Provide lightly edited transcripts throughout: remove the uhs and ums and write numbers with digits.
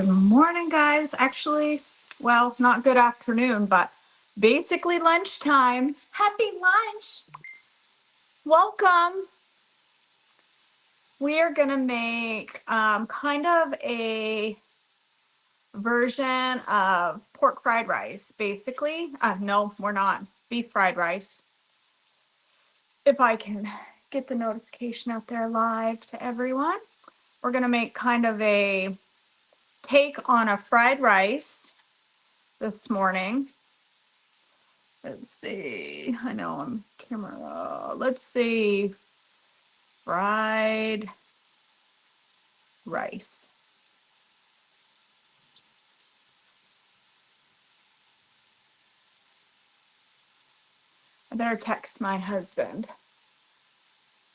Good morning, guys. Actually, well, not good afternoon, but basically lunchtime. Happy lunch. Welcome. We are going to make kind of a version of pork fried rice, basically. No, we're not. Beef fried rice. If I can get the notification out there live to everyone. We're going to make kind of a take on a fried rice this morning. Let's see. I know I'm camera. Let's see. Fried rice. I better text my husband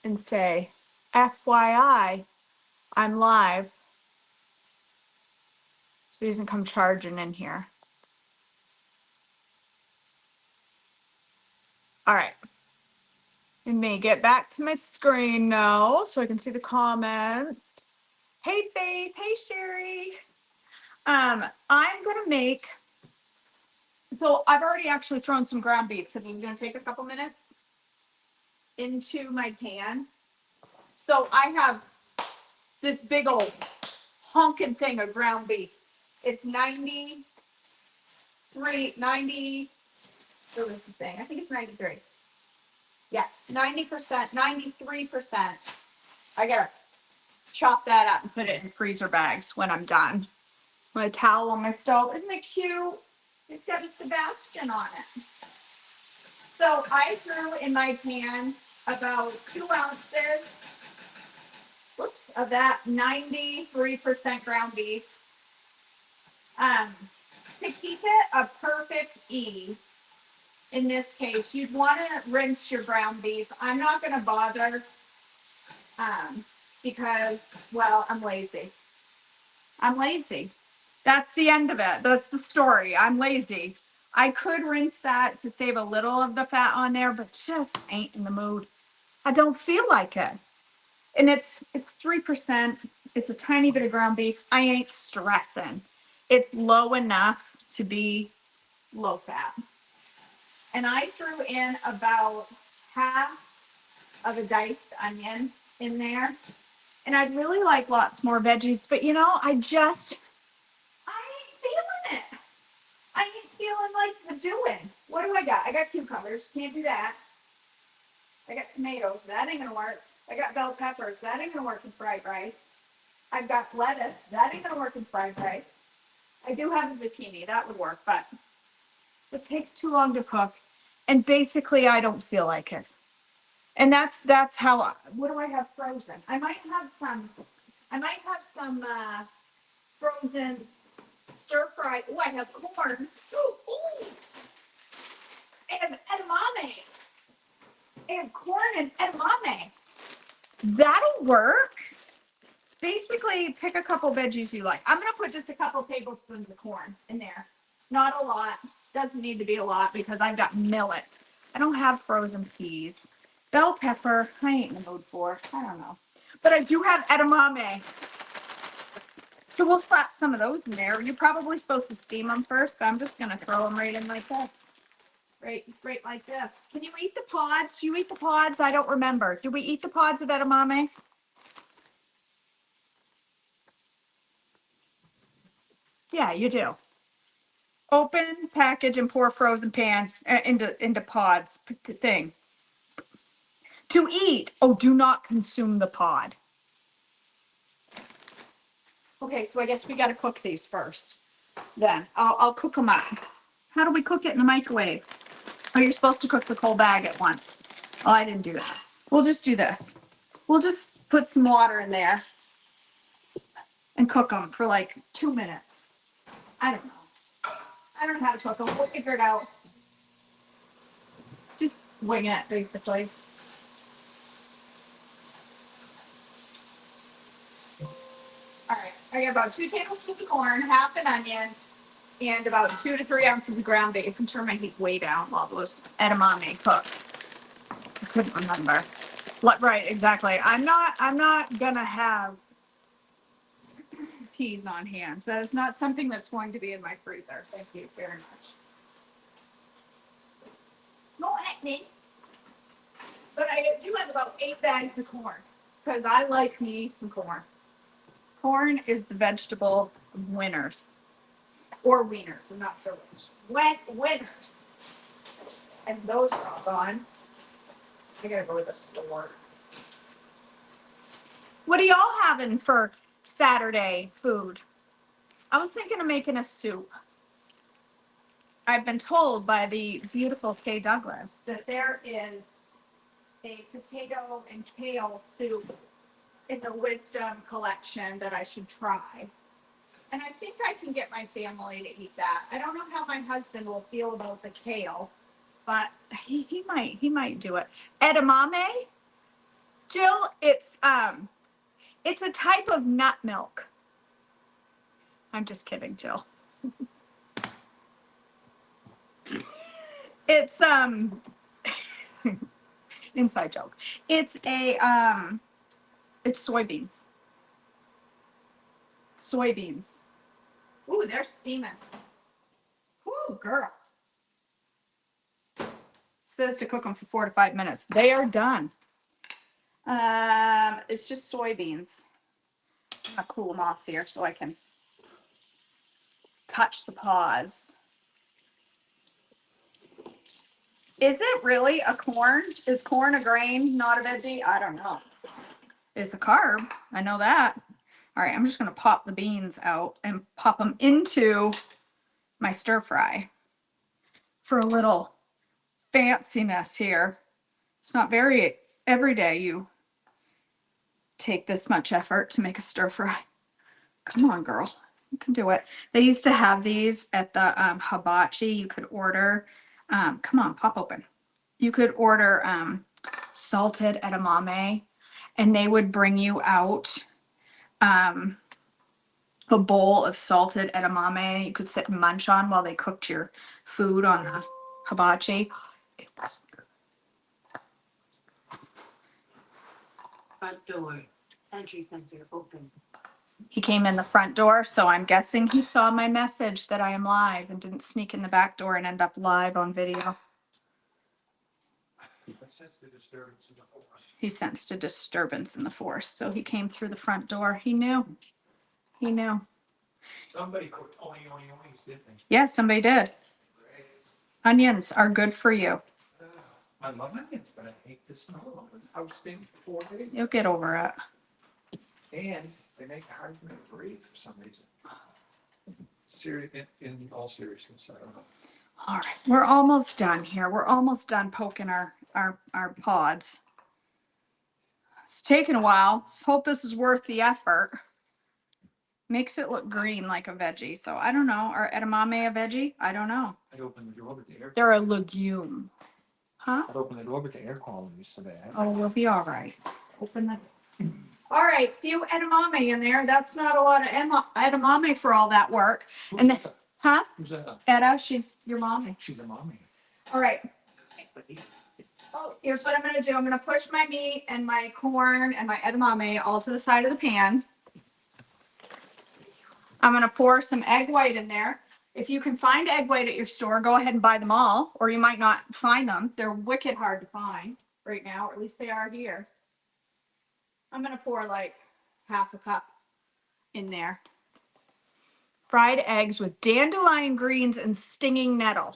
and say, FYI, I'm live. So he doesn't come charging in here. All right. Let me get back to my screen now so I can see the comments. Hey, Faith. Hey, Sherry. I'm going to make, so I've already actually thrown some ground beef because it was going to take a couple minutes into my pan. So I have this big old honking thing of ground beef. It's 90, what was the thing? I think it's 93. Yes, 90%, 93%. I gotta chop that up and put it in freezer bags when I'm done. My towel on my stove. Isn't it cute? It's got a Sebastian on it. So I threw in my pan about 2 ounces of that 93% ground beef. To keep it a perfect E, in this case, you'd want to rinse your ground beef. I'm not going to bother because, well, I'm lazy. I'm lazy. That's the end of it. That's the story. I'm lazy. I could rinse that to save a little of the fat on there, but just ain't in the mood. I don't feel like it. And it's 3%. It's a tiny bit of ground beef. I ain't stressing. It's low enough to be low fat. And I threw in about half of a diced onion in there. And I'd really like lots more veggies, but I ain't feeling it. I ain't feeling like the doing. What do I got? I got cucumbers. Can't do that. I got tomatoes. That ain't gonna work. I got bell peppers. That ain't gonna work in fried rice. I've got lettuce. That ain't gonna work in fried rice. I do have a zucchini. That would work, but it takes too long to cook. And basically, I don't feel like it. And that's how. What do I have frozen? I might have some frozen stir fried. Oh, I have corn. Ooh, and edamame. And corn and edamame. That'll work. Basically, pick a couple veggies you like. I'm gonna put just a couple tablespoons of corn in there. Not a lot. Doesn't need to be a lot because I've got millet. I don't have frozen peas. Bell pepper, I ain't in the mood for. I don't know. But I do have edamame. So we'll slap some of those in there. You're probably supposed to steam them first, but I'm just going to throw them right in like this. Right like this. Can you eat the pods? Do you eat the pods? I don't remember. Do we eat the pods of edamame? Yeah, you do. Open, package, and pour frozen pan into pods thing. To eat. Oh, do not consume the pod. Okay, so I guess we got to cook these first. Then I'll cook them up. How do we cook it in the microwave? Oh, you're supposed to cook the whole bag at once. Oh, I didn't do that. We'll just do this. We'll just put some water in there and cook them for like 2 minutes. I don't know. I don't know how to cook them. We'll figure it out. Just wing it, basically. All right. I got about 2 tablespoons of corn, half an onion, and about 2 to 3 ounces of ground beef. And turn my heat way down while those edamame cook. I couldn't remember. Right, exactly. I'm not gonna have peas on hand. That is not something that's going to be in my freezer. Thank you very much. No happening. But I do have about 8 bags of corn because I like me some corn. Corn is the vegetable of winners. Or wieners, I'm not sure which. Winners. And those are all gone. I gotta go to the store. What are y'all having for Saturday food? I was thinking of making a soup. I've been told by the beautiful Kay Douglas that there is a potato and kale soup in the Wisdom collection that I should try. And I think I can get my family to eat that. I don't know how my husband will feel about the kale, but he might do it. Edamame, Jill, it's a type of nut milk. I'm just kidding, Jill. It's inside joke. It's it's soybeans. Soybeans. Ooh, they're steaming. Ooh, girl. Says to cook them for 4 to 5 minutes. They are done. It's just soybeans. I'm gonna cool them off here so I can touch the pods. Is it really a corn? Is corn a grain, not a veggie? I don't know. It's a carb. I know that. All right, I'm just gonna pop the beans out and pop them into my stir fry for a little fanciness here. It's not very every day you take this much effort to make a stir fry. Come on, girl. You can do it. They used to have these at the hibachi. You could order, come on, pop open. You could order salted edamame, and they would bring you out a bowl of salted edamame you could sit and munch on while they cooked your food on the hibachi. It was Front door, entry sensor open. He came in the front door, so I'm guessing he saw my message that I am live and didn't sneak in the back door and end up live on video. He sensed a disturbance in the force. He sensed a disturbance in the force, so he came through the front door. He knew. He knew. Somebody cooked onions, didn't they? Yeah, somebody did. Great. Onions are good for you. I love onions, but I hate the smell of them. I was thinking 4 days. You'll get over it. And they make it hard for me to breathe for some reason. In all seriousness, I don't know. All right, we're almost done here. We're almost done poking our pods. It's taking a while. Let's hope this is worth the effort. Makes it look green like a veggie. So I don't know. Are edamame a veggie? I don't know. I'd open the door with the air. They're a legume. Huh? I'd open the door with the air quality so bad. Oh, we'll be all right. Open the. All right, few edamame in there. That's not a lot of edamame for all that work. Who's And then, that? huh? Who's that? Etta, she's your mommy. She's a mommy. All right. Oh, here's what I'm going to do. I'm going to push my meat and my corn and my edamame all to the side of the pan. I'm going to pour some egg white in there. If you can find egg white at your store, go ahead and buy them all, or you might not find them. They're wicked hard to find right now, or at least they are here. I'm going to pour like half a cup in there. Fried eggs with dandelion greens and stinging nettle.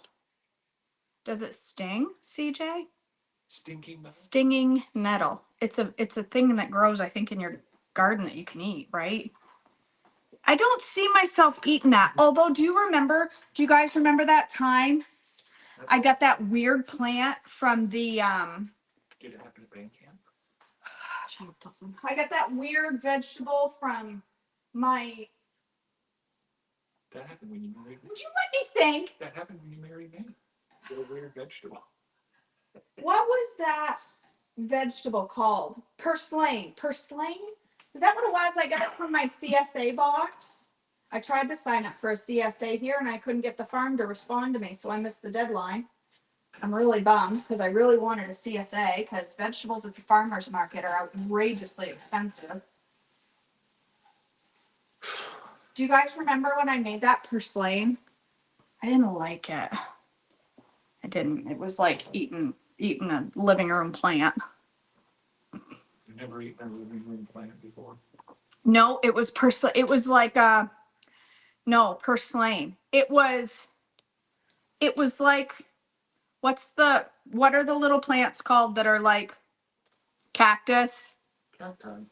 Does it sting, CJ? Stinking nettle? Stinging nettle. It's a thing that grows, I think, in your garden that you can eat, right? I don't see myself eating that. Although, do you guys remember that time I got that weird plant from the Did it happen at band camp? I got that weird vegetable from my. That happened when you married me. Would you let me think? That happened when you married me. You're a weird vegetable. What was that vegetable called? Purslane. Purslane? Is that what it was? I got it from my CSA box. I tried to sign up for a CSA here and I couldn't get the farm to respond to me, so I missed the deadline. I'm really bummed because I really wanted a CSA because vegetables at the farmer's market are outrageously expensive. Do you guys remember when I made that purslane? I didn't like it. I didn't. It was like eating a living room plant. You've never eaten a living room plant before? No, it was purslane. It was like no, purslane. It was like what are the little plants called that are like cactus? Cacti.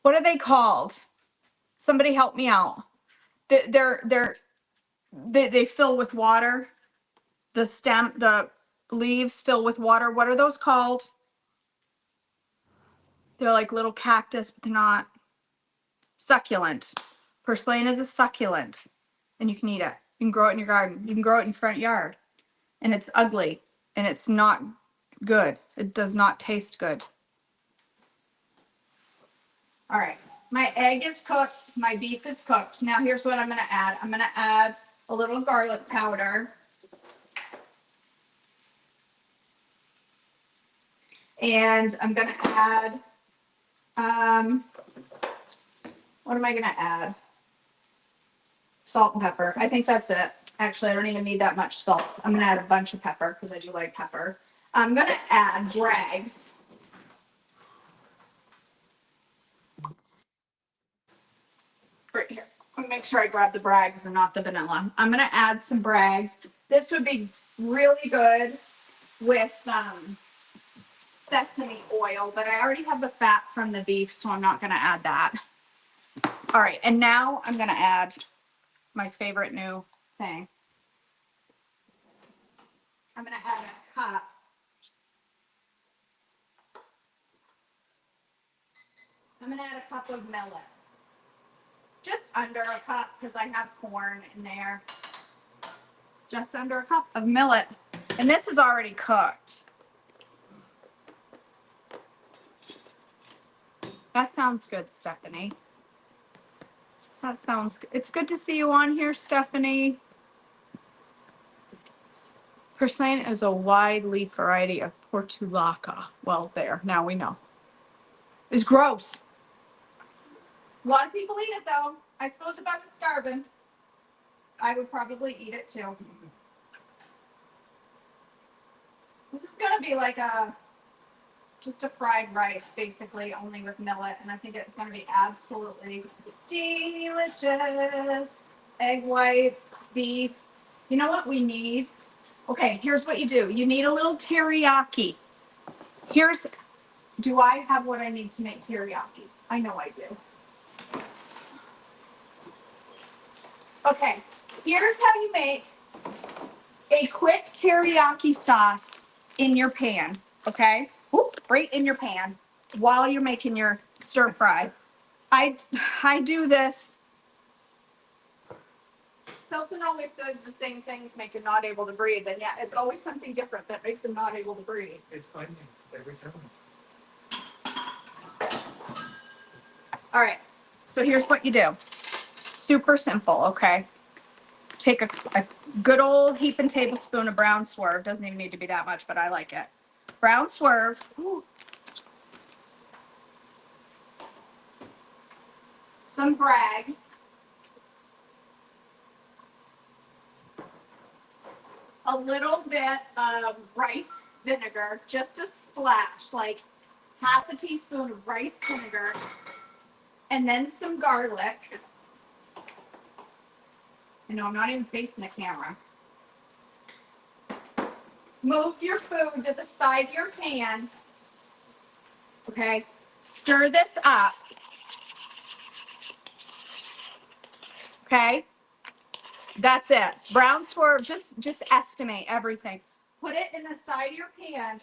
What are they called? Somebody help me out. They fill with water. The leaves fill with water. What are those called? They're like little cactus, but they're not. Succulent. Purslane is a succulent, and you can eat it. You can grow it in your garden. You can grow it in your front yard, and it's ugly, and it's not good. It does not taste good. All right, my egg is cooked. My beef is cooked. Now here's what I'm going to add. I'm going to add a little garlic powder. And I'm going to add, what am I going to add? Salt and pepper. I think that's it. Actually, I don't even need that much salt. I'm going to add a bunch of pepper because I do like pepper. I'm going to add Bragg's. Right here. I'm going to make sure I grab the Bragg's and not the vanilla. I'm going to add some Bragg's. This would be really good with sesame oil, but I already have the fat from the beef, so I'm not going to add that. All right, and now I'm going to add my favorite new thing. I'm going to add a cup. I'm going to add a cup of millet. Just under a cup because I have corn in there. Just under a cup of millet. And this is already cooked. That sounds good, Stephanie. That sounds good. It's good to see you on here, Stephanie. Purslane is a wide leaf variety of portulaca. Well, there, now we know. It's gross. A lot of people eat it though. I suppose if I was starving, I would probably eat it too. This is gonna be like just a fried rice, basically, only with millet, and I think it's gonna be absolutely delicious. Egg whites, beef. You know what we need? Okay, here's what you do. You need a little teriyaki. Do I have what I need to make teriyaki? I know I do. Okay, here's how you make a quick teriyaki sauce in your pan, okay? Whoop, right in your pan while you're making your stir fry. I do this. Pilson always says the same things make him not able to breathe, and yeah, it's always something different that makes him not able to breathe. It's onions every time. All right, so here's what you do. Super simple, okay? Take a good old heaping tablespoon of brown swerve. Doesn't even need to be that much, but I like it. Brown swerve. Ooh. Some Bragg's. A little bit of rice vinegar, just a splash, like half a teaspoon of rice vinegar, and then some garlic. You know, I'm not even facing the camera. Move your food to the side of your pan. Okay. Stir this up. Okay. That's it. Brown swerve, just estimate everything. Put it in the side of your pan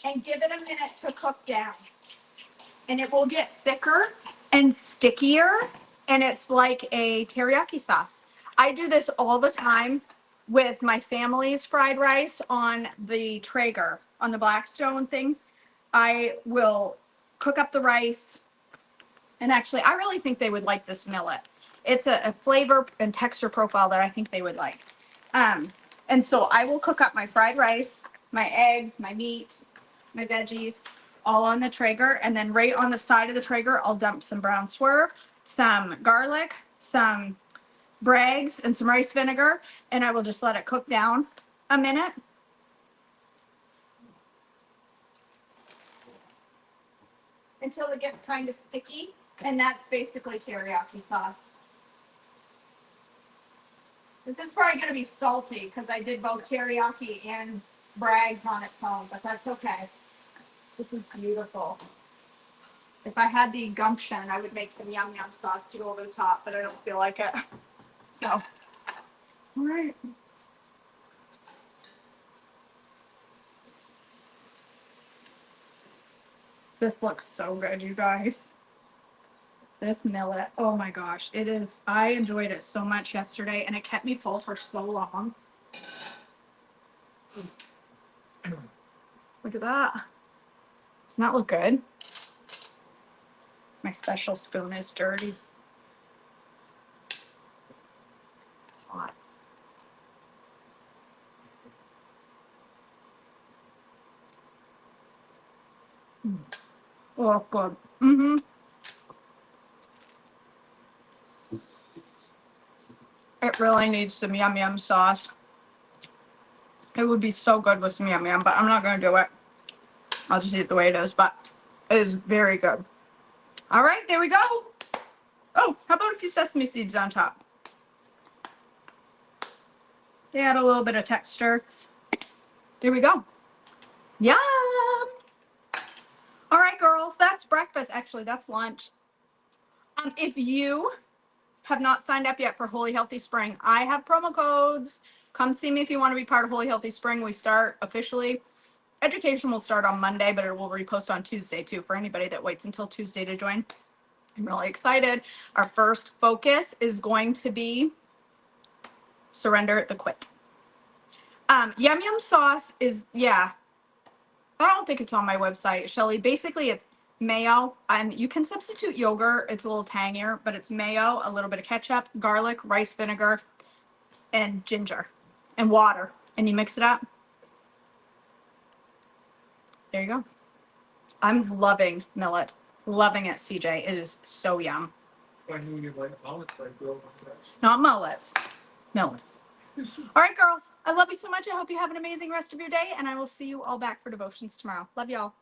and give it a minute to cook down. And it will get thicker and stickier, and it's like a teriyaki sauce. I do this all the time with my family's fried rice on the Traeger, on the Blackstone thing. I will cook up the rice, and actually, I really think they would like this millet. It's a flavor and texture profile that I think they would like. And so I will cook up my fried rice, my eggs, my meat, my veggies, all on the Traeger, and then right on the side of the Traeger, I'll dump some brown swerve, some garlic, some Bragg's, and some rice vinegar, and I will just let it cook down a minute. Until it gets kind of sticky, and that's basically teriyaki sauce. This is probably going to be salty because I did both teriyaki and Bragg's on its own, but that's okay. This is beautiful. If I had the gumption, I would make some yum yum sauce to go over the top, but I don't feel like it. So, all right. This looks so good, you guys. This millet, oh my gosh, it is. I enjoyed it so much yesterday, and it kept me full for so long. Look at that. Doesn't that look good? My special spoon is dirty. It's hot. Oh, good. Mm-hmm. It really needs some yum yum sauce. It would be so good with some yum yum, but I'm not going to do it. I'll just eat it the way it is, but it is very good. All right, there we go. Oh, how about a few sesame seeds on top? They add a little bit of texture. There we go. Yum. All right, girls, that's breakfast. Actually, that's lunch. If you have not signed up yet for Holy Healthy Spring, I have promo codes. Come see me if you want to be part of Holy Healthy Spring. We start officially. Education will start on Monday, but it will repost on Tuesday too for anybody that waits until Tuesday to join. I'm really excited. Our first focus is going to be surrender the quit. Yum Yum sauce is, yeah, I don't think it's on my website, Shelly. Basically, it's mayo, and you can substitute yogurt. It's a little tangier, but it's mayo, a little bit of ketchup, garlic, rice vinegar, and ginger, and water. And you mix it up. There you go. I'm loving millet. Loving it, CJ. It is so yum. I knew you liked mullets, I'd go with that. Not mullets. Millets. All right, girls. I love you so much. I hope you have an amazing rest of your day, and I will see you all back for devotions tomorrow. Love y'all.